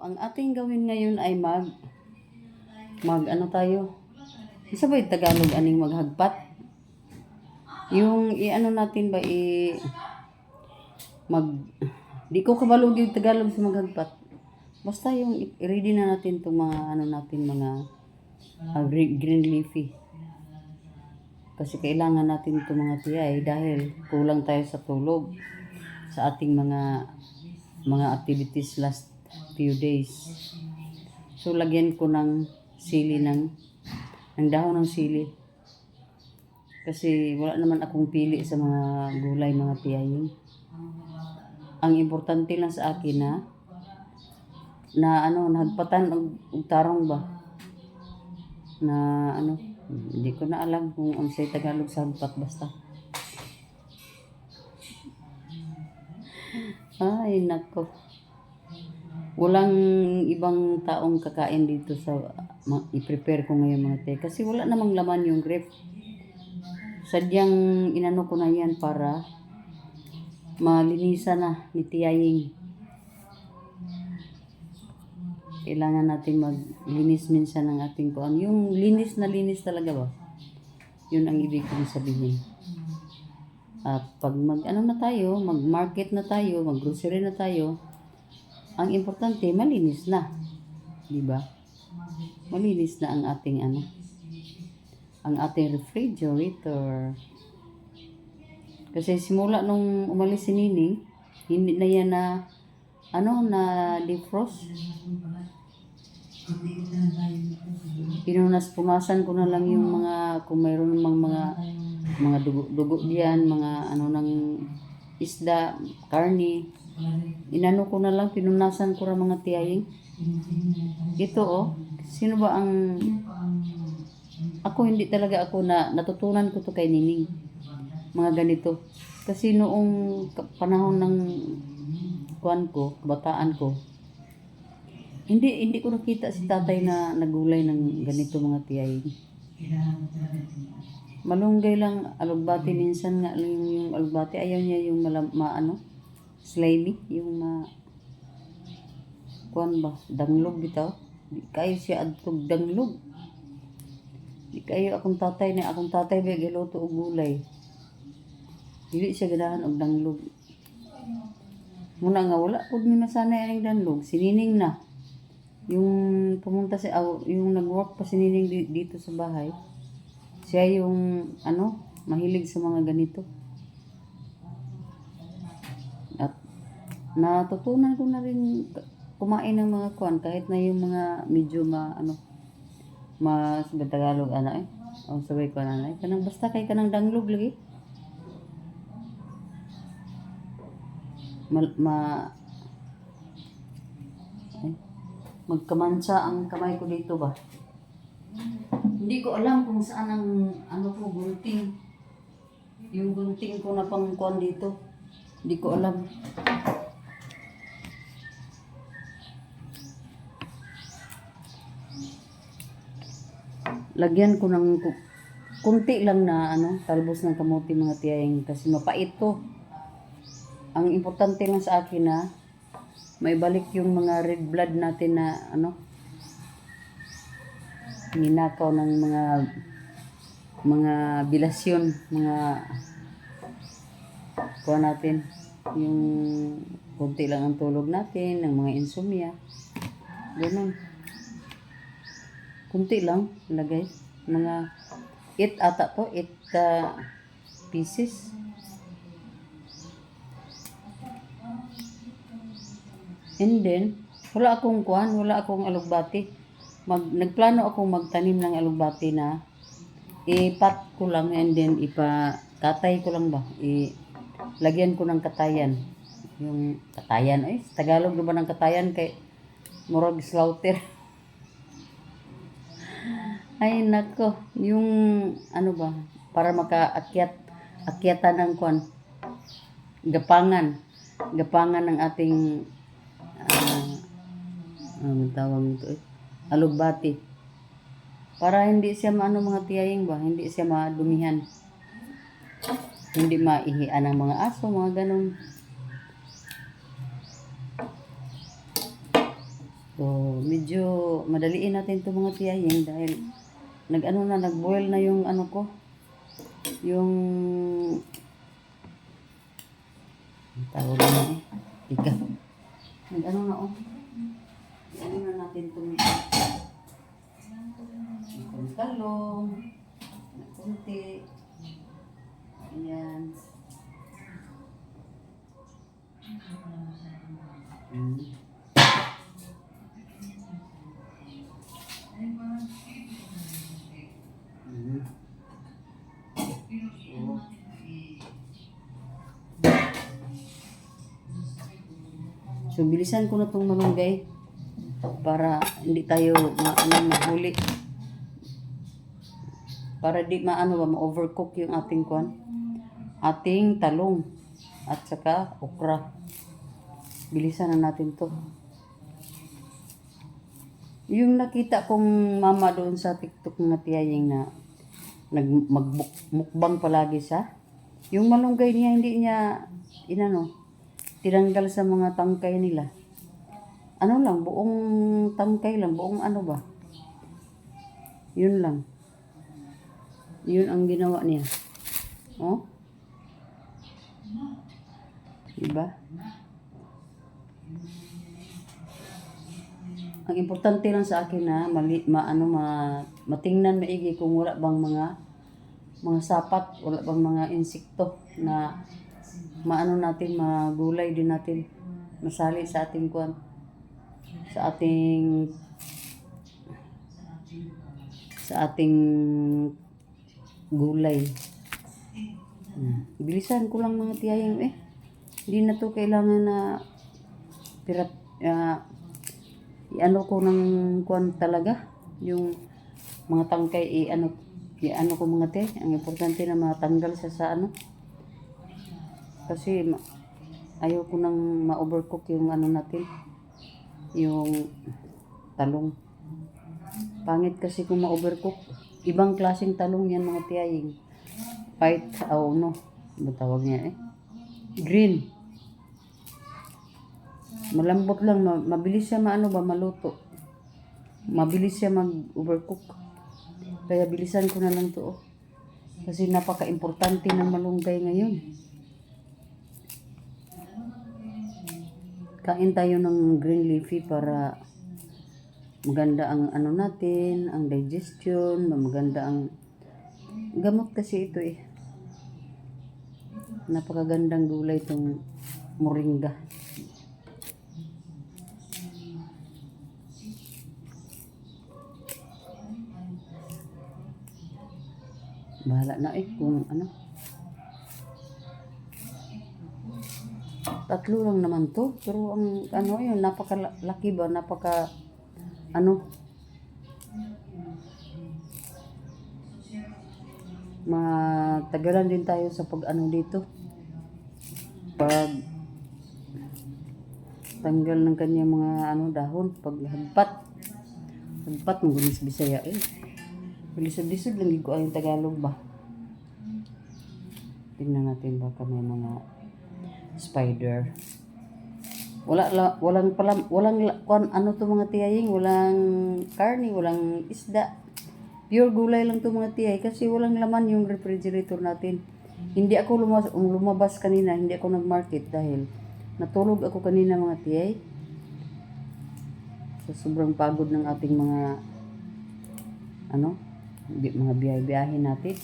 ang ating gawin ngayon ay mag ano tayo? Isa ba yung Tagalog aning maghagpat? Yung i-ano natin ba di ko kabalog yung Tagalog sa maghagpat. Basta yung i-ready na natin itong mga ano natin mga green leafy. Kasi kailangan natin itong mga tiyay dahil kulang tayo sa tulog sa ating mga activities last few days. So lagyan ko ng sili ng dahon ng sili. Kasi wala naman akong pili sa mga gulay, mga tiyayin. Ang importante lang sa akin na nagpatan og tarong ba? Na hindi ko na alam kung ang say Tagalog sa hagpat basta. Ay, nako. Walang ibang taong kakain dito sa i-prepare ko ngayon mga te. Kasi wala namang laman yung grape. Sadyang inano ko na yan para malinisan na ni Tiyaying. Kailangan natin maglinis minsan ng ating kuan. Yung linis na linis talaga ba? Yun ang ibig kong sabihin. At pag mag-market na tayo, mag-grocery na tayo, ang importante, malinis na. Diba? Malinis na ang ating refrigerator. Kasi simula nung umalis si Nining, hindi na yan na defrost. Punasan ko na lang yung kung mayroon mga dugo diyan, mga ng isda, karne. Inano ko na lang, pinunasan ko ra mga tiyaying. Ito sino ba hindi talaga ako natutunan ko to kay Nining. Mga ganito. Kasi noong panahon ng kabataan ko, hindi ko nakita si tatay na nagulay ng ganito mga tiyaying. Malunggay lang, alugbati minsan nga lang yung alugbati. Ayaw niya yung slimy, yung danglog bitaw. Di kayo siya adtog danglog. Di kayo akong tatay ba giluto og gulay. Dili siya ganahan og danglog. Muna nga wala pud mi masanay ang danglog. Sinining na. Yung pumunta yung nag-work pa si Nining dito sa bahay. Siya yung mahilig sa mga ganito. At natutunan ko na rin kumain ng mga kahit na yung mga medyo sa Tagalog ang sabay ko kanang basta kay kanang danglog lagi. Magkamansa ang kamay ko dito ba? Hindi ko alam kung saan ang gunting. Yung gunting ko na pangkuan dito. Hindi ko alam. Lagyan ko ng kunti lang na talbos ng kamote mga tiyaying kasi mapait to. Ang importante lang sa akin may balik yung mga red blood natin na ninakaw ng mga bilasyon, mga kuha natin. Yung kunti lang ang tulog natin, ng mga insomnia. Ganun. Kunti lang, lagay. Mga 8 pieces. And then, wala akong alugbati. Nagplano akong magtanim ng alugbati na ipat ko lang and then ipatatay ko lang ba. Lagyan ko ng katayan. Yung katayan, Tagalog ba ng katayan kay murag slaughter. Ay nako, yung para akyatan ng gapangan ng ating tawag nito alugbati. Para hindi siya mga tiyaying ba, hindi siya madumihan. Hindi maihian ng mga aso, mga ganun. So, medyo madaliin natin itong mga tiyahing dahil nag-boil na yung ano ko, yung ang tawag na ika. Nag-ano na oh. Ano na natin itong talong, na kunti. Ayan. Mm. Mm. So, bilisan ko na itong malunggay para hindi tayo mahuli. Para di ma-overcook yung ating talong at saka okra. Bilisan na natin to. Yung nakita kong mama doon sa TikTok na tiyaying na magmukbang palagi siya. Yung malunggay niya, hindi niya, tinanggal sa mga tangkay nila. Ano lang, buong tangkay lang, buong ano ba? Yun lang. Yun ang ginawa niya. Oh? Diba? Ang importante lang sa akin na matingnan maigi kung wala bang mga sapat, wala bang mga insekto na magulay din natin, masali sa ating sa ating gulay. Bilisan ko lang mga tiyayang hindi na to kailangan na i-ano ko ng talaga yung mga tangkay i-ano ko mga ang importante na matanggal sa kasi ayaw ko nang ma-overcook yung natin yung talong. Pangit kasi kung ma-overcook. Ibang klaseng talong yan mga tiyaying. White, tawag niya green. Malambot lang, mabilis siya maluto. Mabilis siya mag-overcook. Kaya bilisan ko na lang to. Kasi napaka-importante ng malunggay ngayon. Kain tayo ng green leafy para maganda ang natin, ang digestion, maganda ang gamot kasi ito Napakagandang gulay itong moringa. Bahala na kung tatlo lang naman to, pero ang yun, napakalaki ba, matagalan din tayo sa dito, pag tanggal ng kanyang mga dahon, pag hagpat ng gulis Bisaya bilisod lang ko ang Tagalog ba. Tingnan natin baka may mga spider. Walang to mga tiyaying, walang karne, walang isda. Pure gulay lang to mga tiyay kasi walang laman yung refrigerator natin. Hindi ako lumabas kanina, hindi ako nag-market dahil natulog ako kanina mga tiyay. Sa sobrang pagod ng ating mga biyahe natin.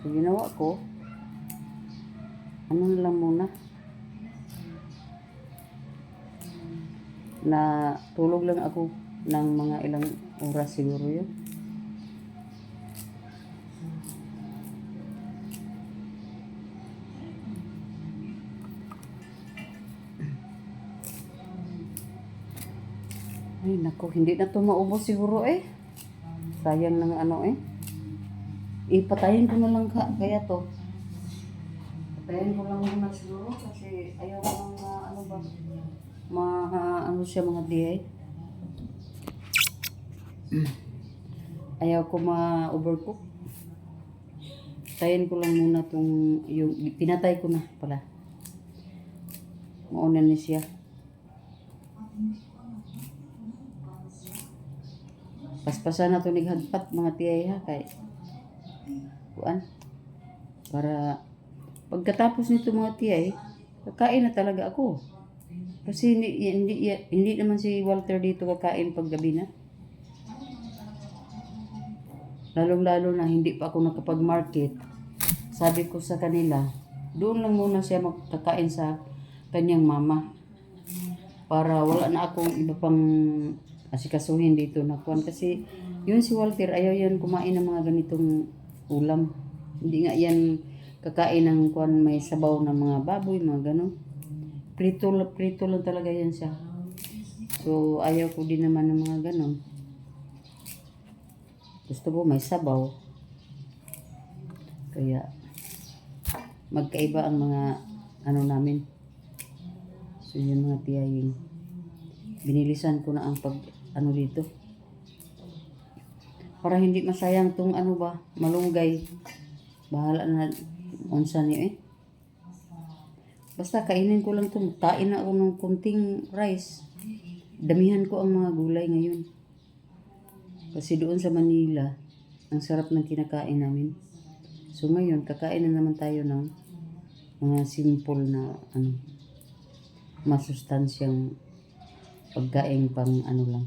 So ginawa ko, na lang muna. Na tulog lang ako ng mga ilang oras siguro yun. Ay nako, hindi na to maubos siguro sayang ng ipatayin ko na lang kaya to. Patayin ko lang muna siguro kasi ayaw ko siya mga tiyay. Ayaw ko ma-overcook. Patayin ko lang muna yung pinatay ko na pala. Mauna ni siya. Paspasan na to nighagpat mga tiyay ha kay kuan para pagkatapos nito mga tiyay kakain na talaga ako. Kasi hindi naman si Walter dito kakain pag gabi na. Lalong-lalo na hindi pa ako nakapag-market. Sabi ko sa kanila, doon lang muna siya magkakain sa kanyang mama. Para wala na akong iba pang asikasuhin dito na kuwan. Kasi yun si Walter, ayaw yan kumain ng mga ganitong ulam. Hindi nga yan kakain ng kuwan may sabaw ng mga baboy, mga ganon. Prito lang talaga yan siya. So ayaw ko din naman ng mga ganon. Gusto ko may sabaw. Kaya magkaiba ang mga ano namin. So yun mga tiyaying. Binilisan ko na ang pag ano dito. Para hindi masayang tong ano ba, malunggay. Bahala na unsa niyo eh. Basta kainin ko lang to. Kain na ako ng kunting rice. Damihan ko ang mga gulay ngayon. Kasi doon sa Manila, ang sarap ng kinakain namin. So ngayon, kakain na naman tayo ng mga simple na ano, masustansyang pagkain pang ano lang,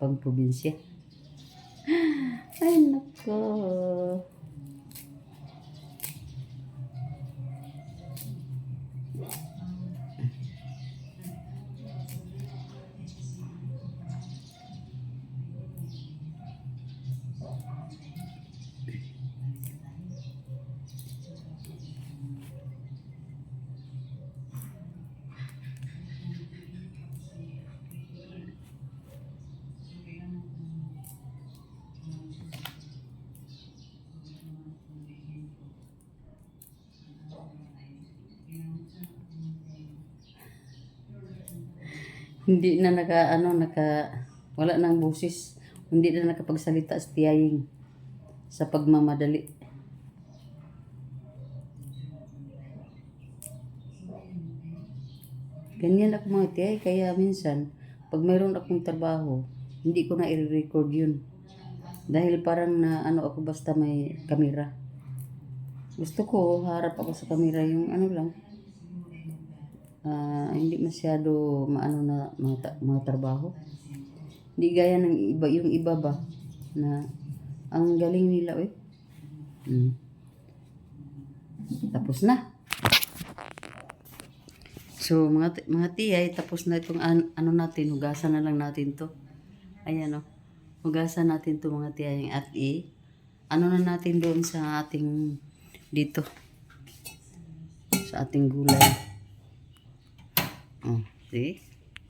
pang probinsya. Ay nako. Hindi na wala nang boses. Hindi na nakapagsalita si tiyaying sa pagmamadali. Ganyan ako mga tiyay, kaya minsan, pag mayroon akong trabaho, hindi ko na i-record yun. Dahil parang na ano ako basta may kamera. Gusto ko, harap ako sa kamera yung ano lang. Hindi masyado maano na mga trabaho. Hindi gaya ng iba, yung iba ba na ang galing nila eh. Tapos na. So mga tiyay, tapos na itong ano natin, hugasan na lang natin to. Ayan oh. Hugasan natin to mga tiyay at ano na natin doon sa ating dito. Sa ating gulay. Oh, see?